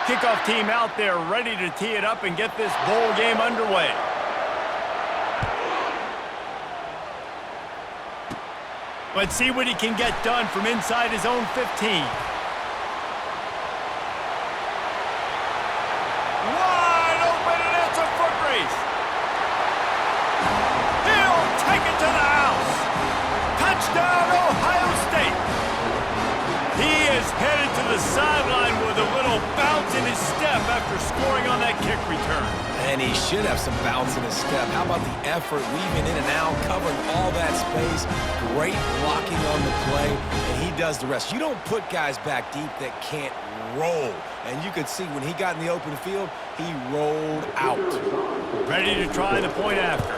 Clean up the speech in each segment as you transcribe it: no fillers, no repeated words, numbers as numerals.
Kickoff team out there ready to tee it up and get this bowl game underway. Let's see what he can get done from inside his own 15. Wide open, and it's a foot race. He'll take it to the house. Touchdown, Ohio State. He is headed to the sideline with a little bounce in his step after scoring on that kick return. And he should have some bounce in his step. How about the effort, weaving in and out, covering all that space. Great blocking on the play, and he does the rest. You don't put guys back deep that can't roll. And you could see when he got in the open field, he rolled out. Ready to try the point after.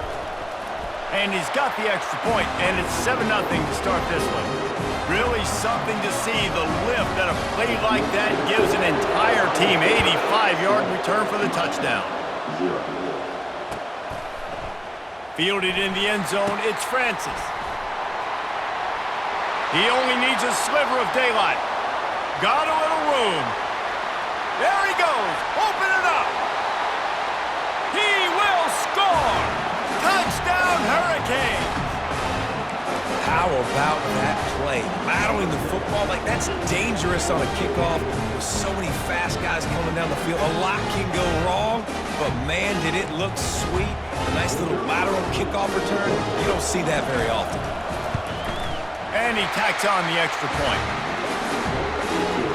And he's got the extra point, and it's 7-0 to start this one. Really something to see, the lift that a play like that gives an entire team. 85-yard return for the touchdown. Fielded in the end zone, it's Francis. He only needs a sliver of daylight. Got a little room. There he goes. Open it up. He will score. Touchdown, Hurricanes. How about that play? Battling the football, like that's dangerous on a kickoff. With so many fast guys coming down the field. A lot can go wrong, but man, did it look sweet. A nice little lateral kickoff return. You don't see that very often. And he tacks on the extra point.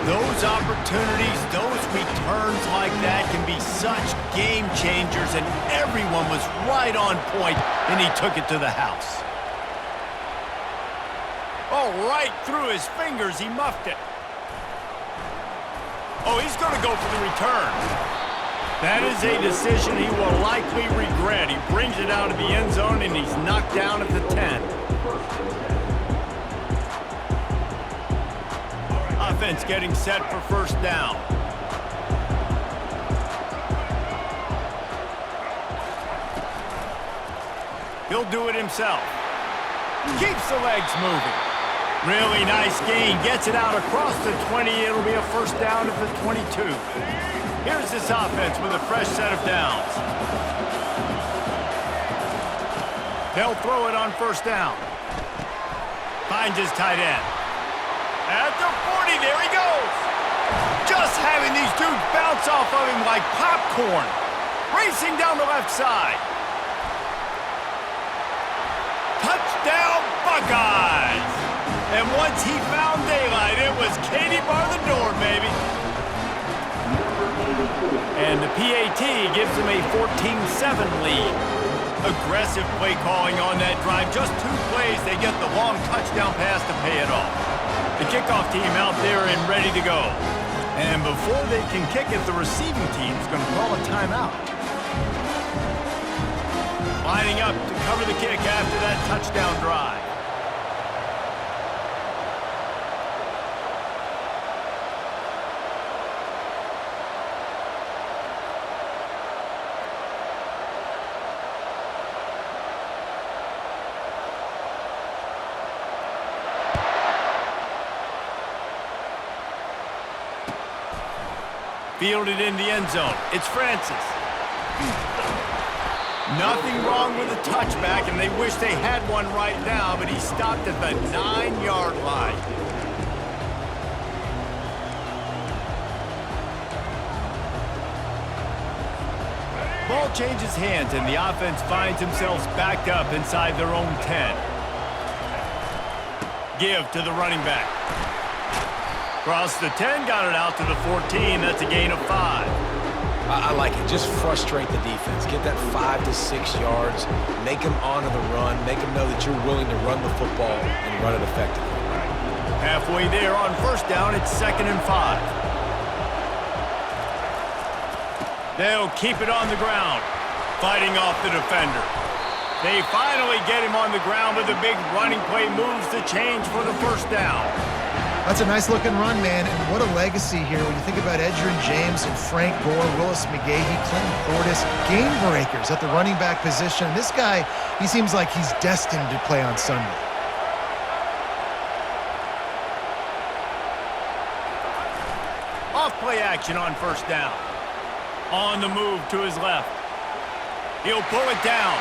Those opportunities, those returns like that can be such game changers, and everyone was right on point, and he took it to the house. Oh, right through his fingers, he muffed it. Oh, he's going to go for the return. That is a decision he will likely regret. He brings it out of the end zone, and he's knocked down at the 10. Offense getting set for first down. He'll do it himself. Keeps the legs moving. Really nice gain. Gets it out across the 20. It'll be a first down at the 22. Here's this offense with a fresh set of downs. They'll throw it on first down. Finds his tight end. At the 40, there he goes. Just having these dudes bounce off of him like popcorn. Racing down the left side. Touchdown, Buckeyes. And once he found daylight, it was Katie bar the door, baby. And the PAT gives him a 14-7 lead. Aggressive play calling on that drive. Just 2 plays, they get the long touchdown pass to pay it off. The kickoff team out there and ready to go. And before they can kick it, the receiving team's going to call a timeout. Lining up to cover the kick after that touchdown drive. Fielded in the end zone. It's Francis. Nothing wrong with a touchback, and they wish they had one right now, but he stopped at the 9-yard line. Ball changes hands, and the offense finds themselves backed up inside their own 10. Give to the running back. Across the 10, got it out to the 14. That's a gain of 5. I like it. Just frustrate the defense. Get that 5 to 6 yards. Make them honor the run. Make them know that you're willing to run the football and run it effectively. Halfway there on first down, it's 2nd and 5. They'll keep it on the ground, fighting off the defender. They finally get him on the ground with a big running play, moves the change for the first down. That's a nice-looking run, man, and what a legacy here when you think about Edgerrin James and Frank Gore, Willis McGahee, Clinton Portis, game breakers at the running back position. This guy, he seems like he's destined to play on Sunday. Off play play action on first down. On the move to his left. He'll pull it down.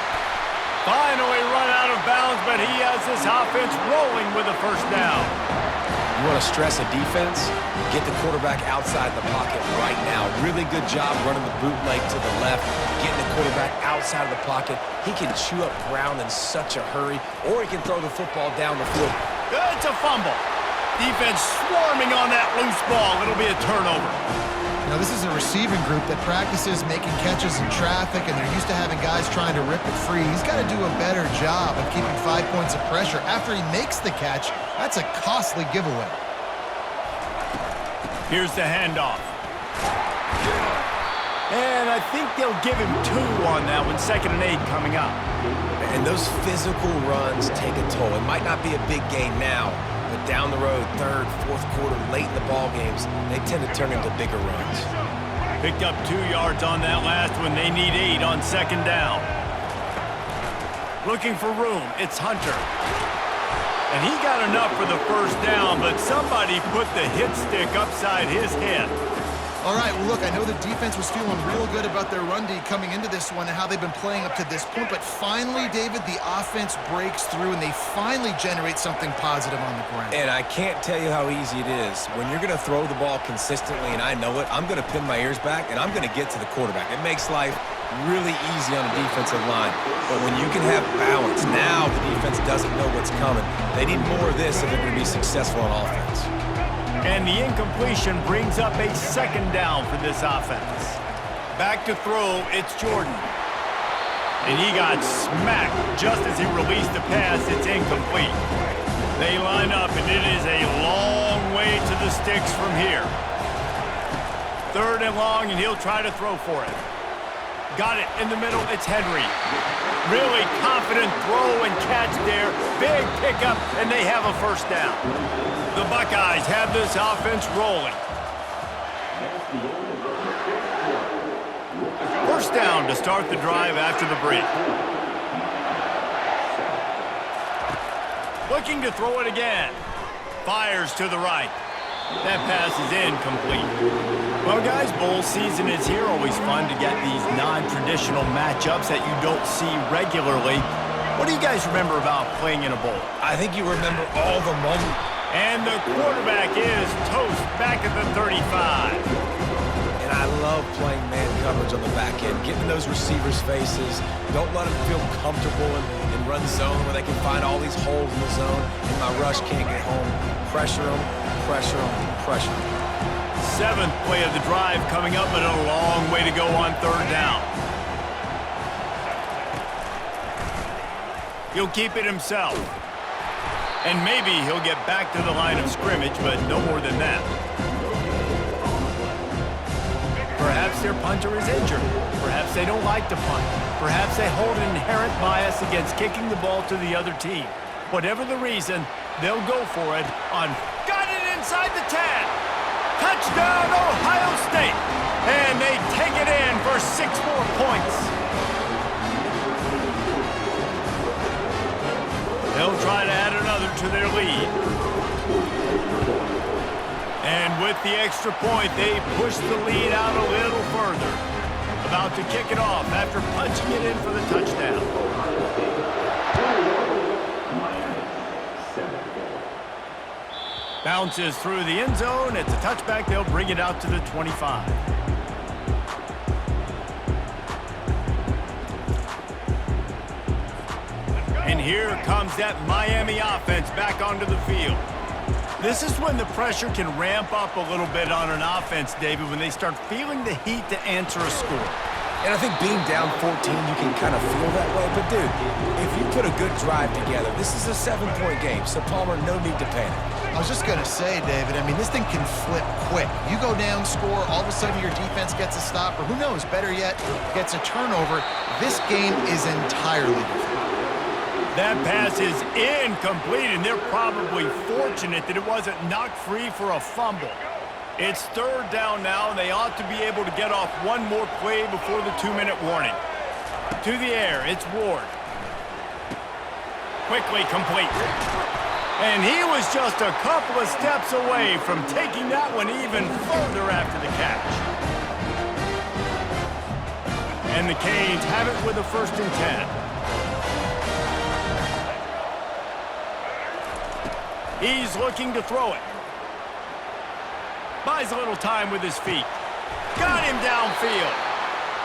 Finally run out of bounds, but he has this offense rolling with a first down. You want to stress a defense? Get the quarterback outside the pocket right now. Really good job running the bootleg to the left, getting the quarterback outside of the pocket. He can chew up ground in such a hurry, or he can throw the football down the field. It's a fumble. Defense swarming on that loose ball. It'll be a turnover. Now, this is a receiving group that practices making catches in traffic, and they're used to having guys trying to rip it free. He's got to do a better job of keeping 5 points of pressure. After he makes the catch, that's a costly giveaway. Here's the handoff. And I think they'll give him 2 on that one. 2nd and 8 coming up. And those physical runs take a toll. It might not be a big gain now, but down the road, 3rd, 4th quarter, late in the ball games, they tend to turn into bigger runs. Picked up 2 yards on that last one. They need 8 on 2nd down. Looking for room. It's Hunter. And he got enough for the first down, but somebody put the hit stick upside his head. All right, well, look, I know the defense was feeling real good about their run D coming into this one and how they've been playing up to this point, but finally, David, the offense breaks through and they finally generate something positive on the ground. And I can't tell you how easy it is. When you're going to throw the ball consistently, and I know it, I'm going to pin my ears back, and I'm going to get to the quarterback. It makes life really easy on the defensive line. But when you can have balance, now the defense doesn't know what's coming. They need more of this if they're going to be successful on offense. And the incompletion brings up a 2nd down for this offense. Back to throw, it's Jordan. And he got smacked just as he released the pass. It's incomplete. They line up, and it is a long way to the sticks from here. 3rd and long, and he'll try to throw for it. Got it in the middle, it's Henry. Really confident throw and catch there. Big pickup, and they have a first down. The Buckeyes have this offense rolling. First down to start the drive after the break. Looking to throw it again. Fires to the right. That pass is incomplete. Well, guys, bowl season is here. Always fun to get these non-traditional matchups that you don't see regularly. What do you guys remember about playing in a bowl? I think you remember all the moments. And the quarterback is toast back at the 35. And I love playing man coverage on the back end, getting those receivers' faces. Don't let them feel comfortable in run zone where they can find all these holes in the zone and my rush can't get home. Pressure them, pressure them, pressure them. 7th play of the drive coming up, but a long way to go on 3rd down. He'll keep it himself. And maybe he'll get back to the line of scrimmage, but no more than that. Perhaps their punter is injured. Perhaps they don't like to punt. Perhaps they hold an inherent bias against kicking the ball to the other team. Whatever the reason, they'll go for it on... Got it inside the 10! Touchdown, Ohio State! And they take it in for 6 more points. They'll try to add another to their lead. And with the extra point, they push the lead out a little further. About to kick it off after punching it in for the touchdown. Bounces through the end zone. It's a touchback. They'll bring it out to the 25. And here comes that Miami offense back onto the field. This is when the pressure can ramp up a little bit on an offense, David, when they start feeling the heat to answer a score. And I think being down 14, you can kind of feel that way. But, dude, if you put a good drive together, this is a 7-point game. So, Palmer, no need to panic. I was just going to say, David, I mean, this thing can flip quick. You go down, score, all of a sudden your defense gets a stop, or who knows, better yet, gets a turnover. This game is entirely different. That pass is incomplete, and they're probably fortunate that it wasn't knocked free for a fumble. It's 3rd down now, and they ought to be able to get off one more play before the 2-minute warning. To the air, it's Ward. Quickly complete. And he was just a couple of steps away from taking that one even further after the catch. And the Canes have it with a 1st and 10. He's looking to throw it. Buys a little time with his feet. Got him downfield.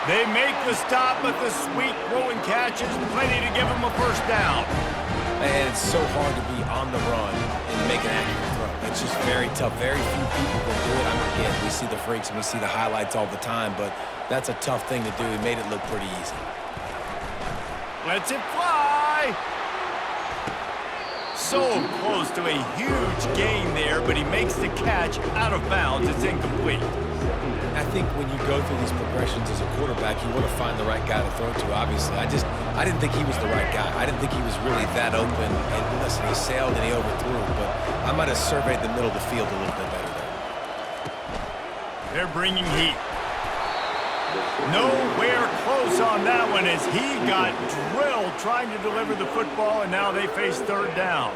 They make the stop, but the sweet throwing catch is plenty to give him a 1st down. And it's so hard to be on the run and make an accurate throw. It's just very tough. Very few people can do it. I mean, again, we see the freaks and we see the highlights all the time, but that's a tough thing to do. He made it look pretty easy. Lets it fly. So close to a huge gain there, but he makes the catch out of bounds. It's incomplete. I think when you go through these progressions as a quarterback, you want to find the right guy to throw to, obviously. I didn't think he was the right guy. I didn't think he was really that open. And listen, he sailed and he overthrew, but I might have surveyed the middle of the field a little bit better there. They're bringing heat. Nowhere close on that one as he got drilled trying to deliver the football, and now they face 3rd down.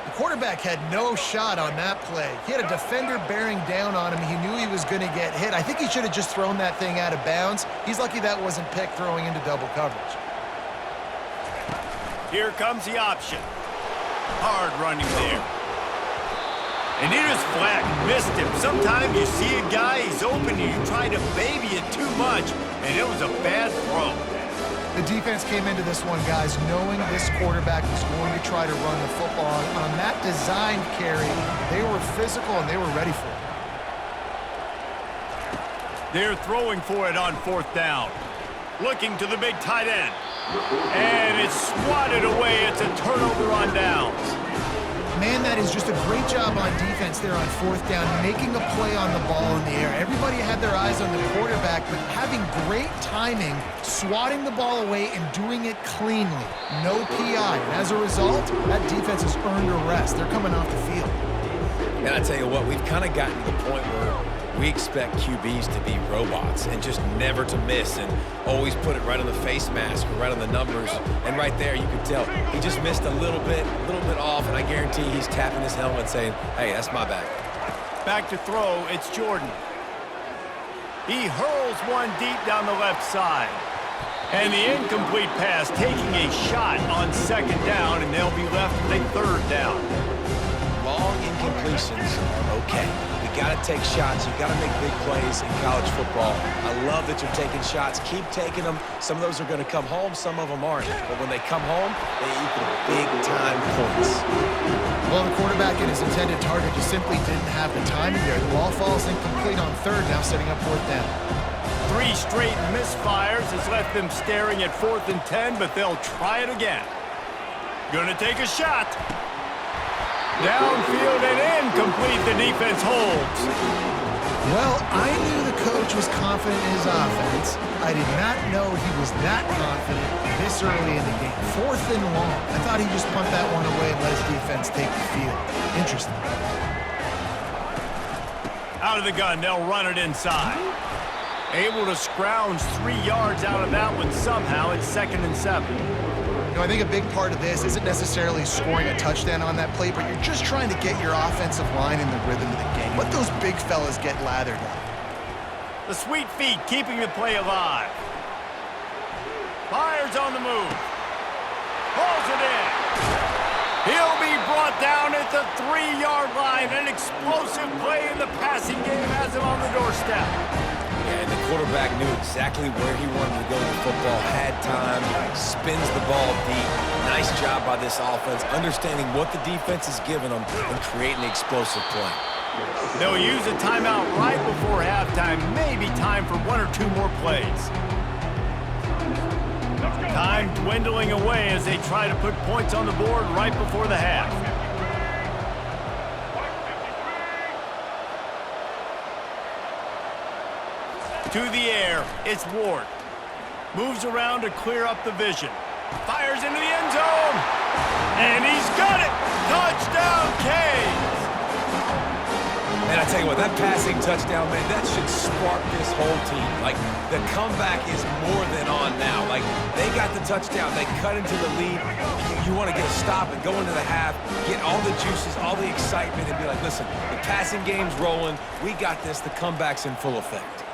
The quarterback had no shot on that play. He had a defender bearing down on him. He knew he was going to get hit. I think he should have just thrown that thing out of bounds. He's lucky that wasn't picked throwing into double coverage. Here comes the option. Hard running there. And he just flat missed him. Sometimes you see a guy, he's open, and you try to baby it too much, and it was a bad throw. The defense came into this one, guys, knowing this quarterback was going to try to run the football. On that designed carry, they were physical and they were ready for it. They're throwing for it on 4th down. Looking to the big tight end. And it's swatted away. It's a turnover on downs. Man, that is just a great job on defense there on 4th down, making a play on the ball in the air. Everybody had their eyes on the quarterback, but having great timing, swatting the ball away and doing it cleanly. No PI. And as a result, that defense has earned a rest. They're coming off the field. And I tell you what, we've kind of gotten to the point where we expect QBs to be robots and just never to miss and always put it right on the face mask or right on the numbers. And right there, you can tell he just missed a little bit off, and I guarantee he's tapping his helmet saying, hey, that's my back. Back to throw, it's Jordan. He hurls one deep down the left side. And the incomplete pass taking a shot on 2nd down, and they'll be left with a 3rd down. Long incompletions are okay. You got to take shots. You got to make big plays in college football. I love that you're taking shots. Keep taking them. Some of those are going to come home. Some of them aren't. But when they come home, they equal big-time points. Well, the quarterback and his intended target just simply didn't have the timing there. The ball falls incomplete on 3rd, now setting up 4th down. 3 straight misfires has left them staring at 4th and 10, but they'll try it again. Gonna take a shot. Downfield and incomplete, the defense holds. Well, I knew the coach was confident in his offense. I did not know he was that confident this early in the game. 4th and long. I thought he just pumped that one away and let his defense take the field. Interesting. Out of the gun, they'll run it inside. Able to scrounge 3 yards out of that one somehow. It's 2nd and 7. I think a big part of this isn't necessarily scoring a touchdown on that play, but you're just trying to get your offensive line in the rhythm of the game. Let those big fellas get lathered up. The sweet feet keeping the play alive. Fires on the move. Pulls it in. He'll be brought down at the 3-yard line. An explosive play in the passing game has him on the doorstep. And the quarterback knew exactly where he wanted to go with the football, had time, spins the ball deep. Nice job by this offense, understanding what the defense is giving them and creating the explosive play. They'll use a timeout right before halftime, maybe time for 1 or 2 more plays. Time dwindling away as they try to put points on the board right before the half. To the air, it's Ward. Moves around to clear up the vision. Fires into the end zone. And he's got it! Touchdown, Canes! And I tell you what, that passing touchdown, man, that should spark this whole team. Like, the comeback is more than on now. Like, they got the touchdown. They cut into the lead. You want to get a stop and go into the half, get all the juices, all the excitement, and be like, listen, the passing game's rolling. We got this. The comeback's in full effect.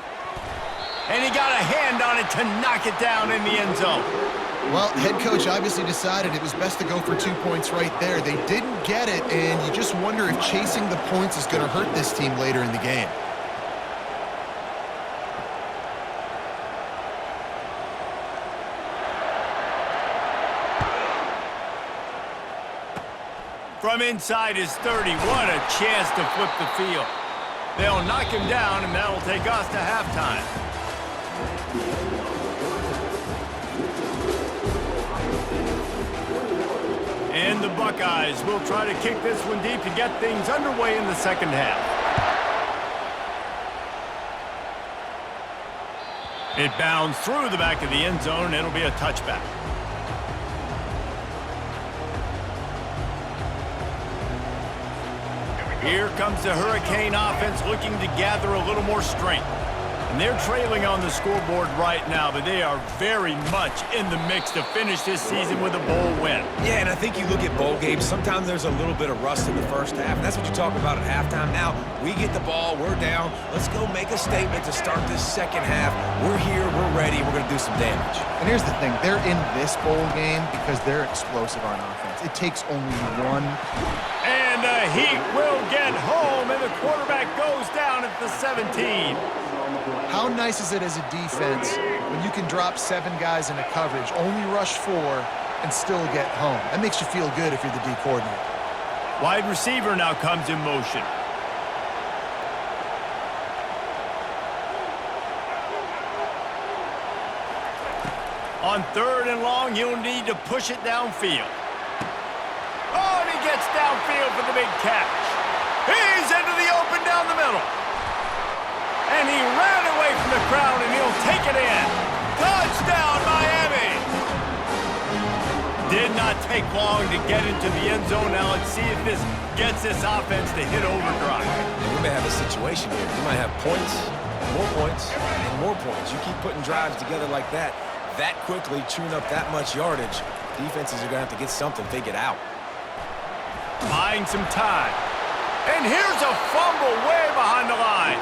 And he got a hand on it to knock it down in the end zone. Well, head coach obviously decided it was best to go for 2 points right there. They didn't get it, and you just wonder if chasing the points is going to hurt this team later in the game. From inside his 30, what a chance to flip the field. They'll knock him down, and that'll take us to halftime. And the Buckeyes will try to kick this one deep to get things underway in the second half. It bounds through the back of the end zone, and it'll be a touchback. Here comes the Hurricane offense looking to gather a little more strength. And they're trailing on the scoreboard right now, but they are very much in the mix to finish this season with a bowl win. Yeah, and I think you look at bowl games, sometimes there's a little bit of rust in the first half, and that's what you talk about at halftime. Now, we get the ball, we're down, let's go make a statement to start this second half. We're here, we're ready, we're going to do some damage. And here's the thing, they're in this bowl game because they're explosive on offense. It takes only one. And the Heat will get home, and the quarterback goes down at the 17. How nice is it as a defense when you can drop 7 guys in a coverage, only rush 4, and still get home? That makes you feel good if you're the D coordinator. Wide receiver now comes in motion. On 3rd and long, he'll need to push it downfield. Oh, and he gets downfield for the big catch. He's into the open down the middle. And he ran away from the crowd, and he'll take it in. Touchdown, Miami! Did not take long to get into the end zone. Now let's see if this gets this offense to hit overdrive. We may have a situation here. We might have points, and more points. You keep putting drives together like that quickly, chewing up that much yardage, defenses are going to have to get something figured out. Buying some time. And here's a fumble way behind the line.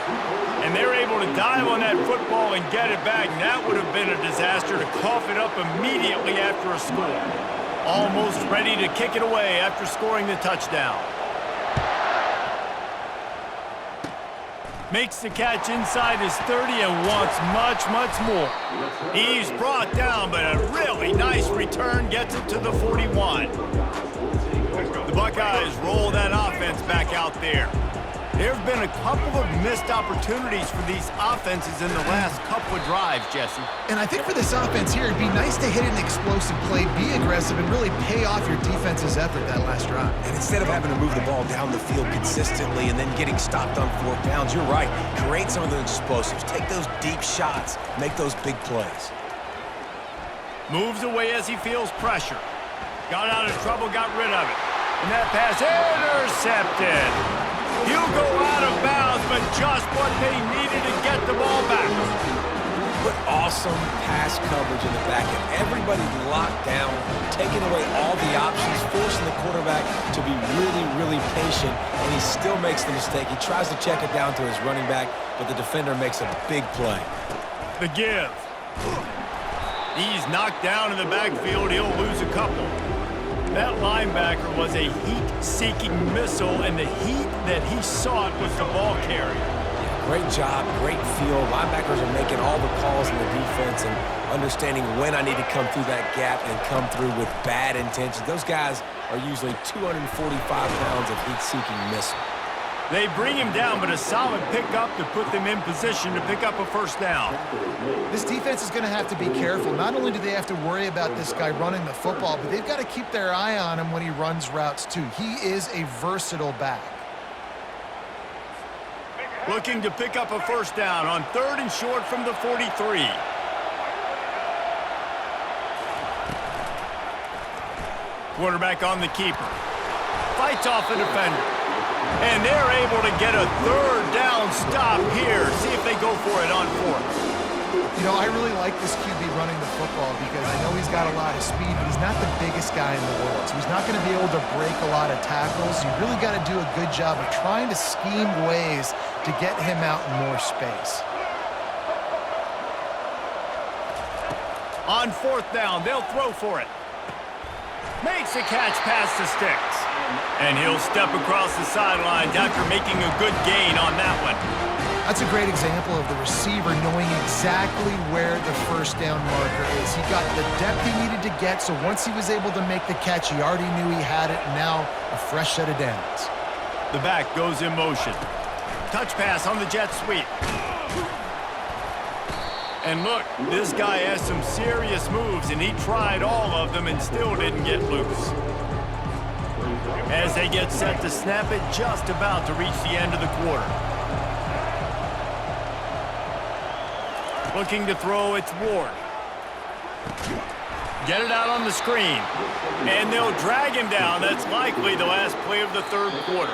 And they're able to dive on that football and get it back. And that would have been a disaster to cough it up immediately after a score. Almost ready to kick it away after scoring the touchdown. Makes the catch inside his 30 and wants much, much more. He's brought down, but a really nice return gets him to the 41. The Buckeyes roll that offense back out there. There have been a couple of missed opportunities for these offenses in the last couple of drives, Jesse. And I think for this offense here, it'd be nice to hit an explosive play, be aggressive, and really pay off your defense's effort that last drive. And instead of having to move the ball down the field consistently and then getting stopped on 4 downs, you're right. Create some of those explosives. Take those deep shots. Make those big plays. Moves away as he feels pressure. Got out of trouble, got rid of it. And that pass intercepted. He'll go out of bounds, but just what they needed to get the ball back. But awesome pass coverage in the back end. Everybody locked down, taking away all the options, forcing the quarterback to be really, really patient, and he still makes the mistake. He tries to check it down to his running back, but the defender makes a big play. The give. He's knocked down in the backfield. He'll lose a couple. That linebacker was a heat-seeking missile, and the heat that he sought was the ball carrier. Great job, great feel. Linebackers are making all the calls in the defense and understanding when I need to come through that gap and come through with bad intentions. Those guys are usually 245 pounds of heat-seeking missile. They bring him down, but a solid pickup to put them in position to pick up a first down. This defense is going to have to be careful. Not only do they have to worry about this guy running the football, but they've got to keep their eye on him when he runs routes too. He is a versatile back. Looking to pick up a first down on 3rd and short from the 43. Quarterback on the keeper. Fights off the defender. And they're able to get a third down stop here. See if they go for it on fourth. You know, I really like this QB running the football because I know he's got a lot of speed, but he's not the biggest guy in the world. So he's not going to be able to break a lot of tackles. You really got to do a good job of trying to scheme ways to get him out in more space. On fourth down, they'll throw for it. Makes a catch past the sticks. And he'll step across the sidelines after making a good gain on that one. That's a great example of the receiver knowing exactly where the first down marker is. He got the depth he needed to get, so once he was able to make the catch, he already knew he had it, and now a fresh set of downs. The back goes in motion. Touch pass on the jet sweep. And look, this guy has some serious moves, and he tried all of them and still didn't get loose. As they get set to snap it, just about to reach the end of the quarter. Looking to throw, it's Ward. Get it out on the screen. And they'll drag him down. That's likely the last play of the third quarter.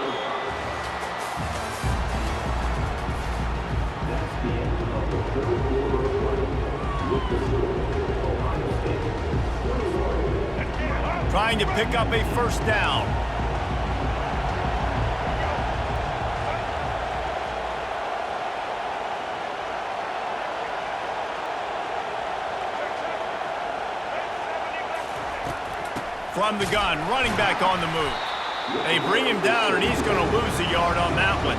Trying to pick up a first down. From the gun, running back on the move. They bring him down, and he's going to lose a yard on that one.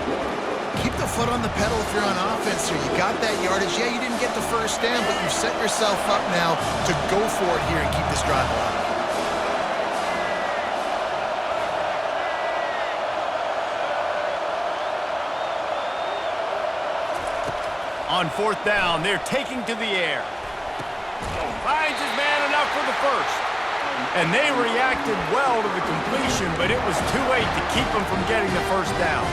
Keep the foot on the pedal if you're on offense here. You got that yardage. Yeah, you didn't get the first down, but you've set yourself up now to go for it here and keep this drive alive. On fourth down, they're taking to the air. Finds his man enough for the first. And they reacted well to the completion, but it was too late to keep them from getting the first down.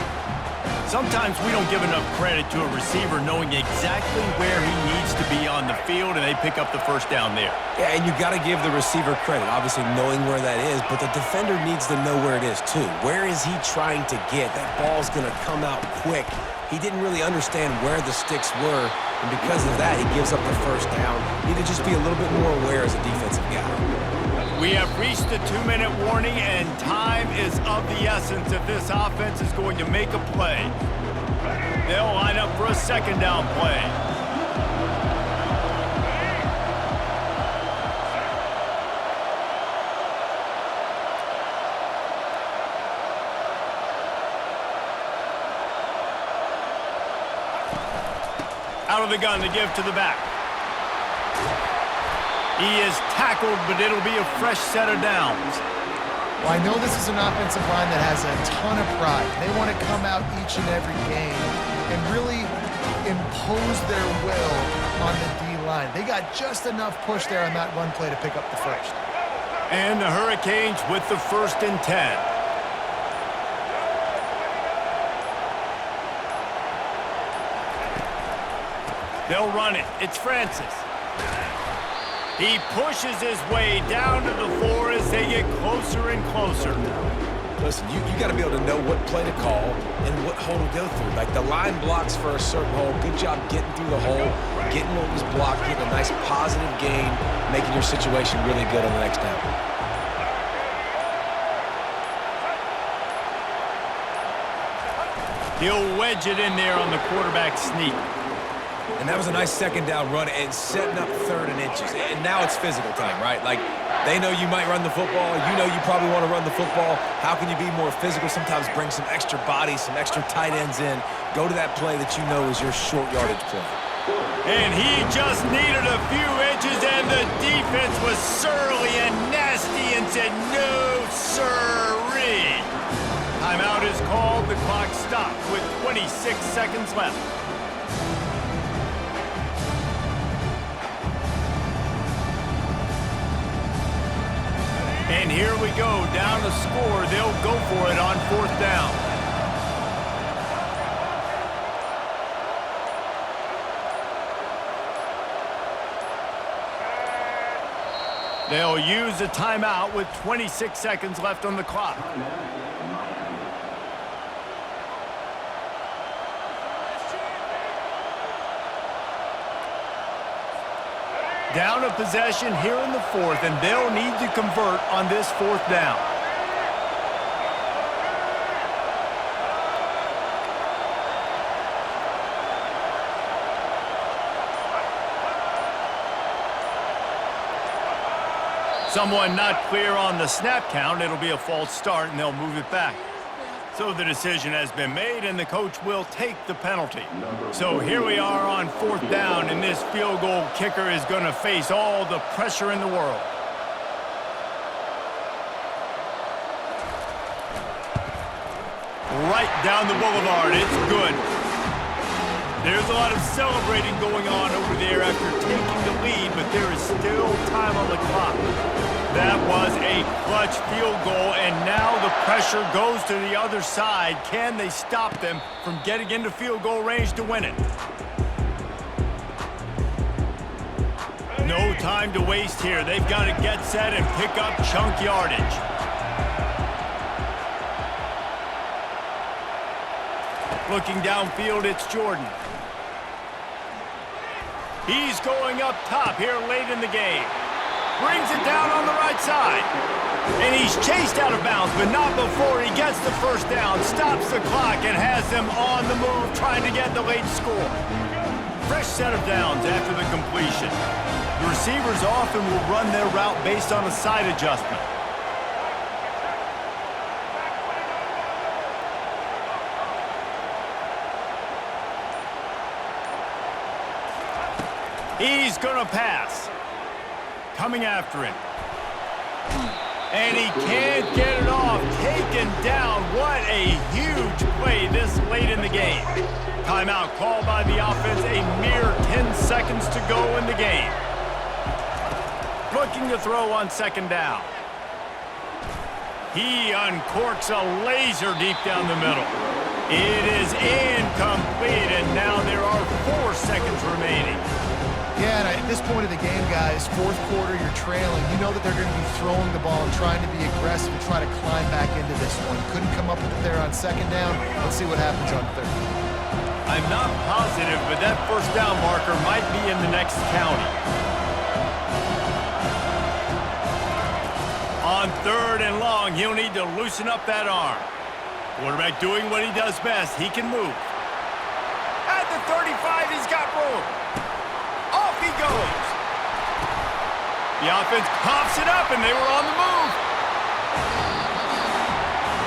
Sometimes we don't give enough credit to a receiver knowing exactly where he needs to be on the field, and they pick up the first down there. Yeah, and you got to give the receiver credit, obviously knowing where that is, but the defender needs to know where it is too. Where is he trying to get? That ball's going to come out quick. He didn't really understand where the sticks were, and because of that, he gives up the first down. You need to just be a little bit more aware as a defensive guy. We have reached the 2-minute warning, and time is of the essence if this offense is going to make a play. They'll line up for a second down play. Out of the gun to give to the back. He is tackled, but it'll be a fresh set of downs. Well, I know this is an offensive line that has a ton of pride. They want to come out each and every game and really impose their will on the D-line. They got just enough push there on that run play to pick up the first. And the Hurricanes with the 1st and 10. They'll run it. It's Francis. He pushes his way down to the floor as they get closer and closer. Listen, you got to be able to know what play to call and what hole to go through. Like the line blocks for a certain hole. Good job getting through the hole, getting what was blocked, getting a nice positive gain, making your situation really good on the next down. He'll wedge it in there on the quarterback sneak. And that was a nice second down run and setting up 3rd and inches. And now it's physical time, right? Like, they know you might run the football. You know you probably want to run the football. How can you be more physical? Sometimes bring some extra bodies, some extra tight ends in. Go to that play that you know is your short yardage play. And he just needed a few inches, and the defense was surly and nasty and said, no, sirree. Timeout is called. The clock stopped with 26 seconds left. And here we go, down to score. They'll go for it on 4th down. They'll use a timeout with 26 seconds left on the clock. Down a possession here in the fourth, and they'll need to convert on this fourth down. Someone not clear on the snap count. It'll be a false start, and they'll move it back. So the decision has been made, and the coach will take the penalty. So here we are on fourth down, and this field goal kicker is going to face all the pressure in the world. Right down the boulevard. It's good. There's a lot of celebrating going on over there after taking the lead, but there is still time on the clock. That was a clutch field goal, and now the pressure goes to the other side. Can they stop them from getting into field goal range to win it? No time to waste here. They've got to get set and pick up chunk yardage. Looking downfield, it's Jordan. He's going up top here late in the game. Brings it down on the right side. And he's chased out of bounds, but not before he gets the first down, stops the clock, and has them on the move trying to get the late score. Fresh set of downs after the completion. The receivers often will run their route based on a side adjustment. He's going to pass. Coming after him. And he can't get it off. Taken down. What a huge play this late in the game. Timeout called by the offense. A mere 10 seconds to go in the game. Looking to throw on second down. He uncorks a laser deep down the middle. It is incomplete, and now there are 4 seconds remaining. Yeah, and at this point of the game, guys, fourth quarter, you're trailing. You know that they're going to be throwing the ball and trying to be aggressive and try to climb back into this one. Couldn't come up with it there on second down. Let's see what happens on third. I'm not positive, but that first down marker might be in the next county. On third and long, he'll need to loosen up that arm. Quarterback doing what he does best. He can move. At the 35, he's got room. Off he goes. The offense pops it up, and they were on the move.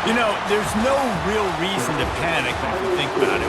You know, there's no real reason to panic when you think about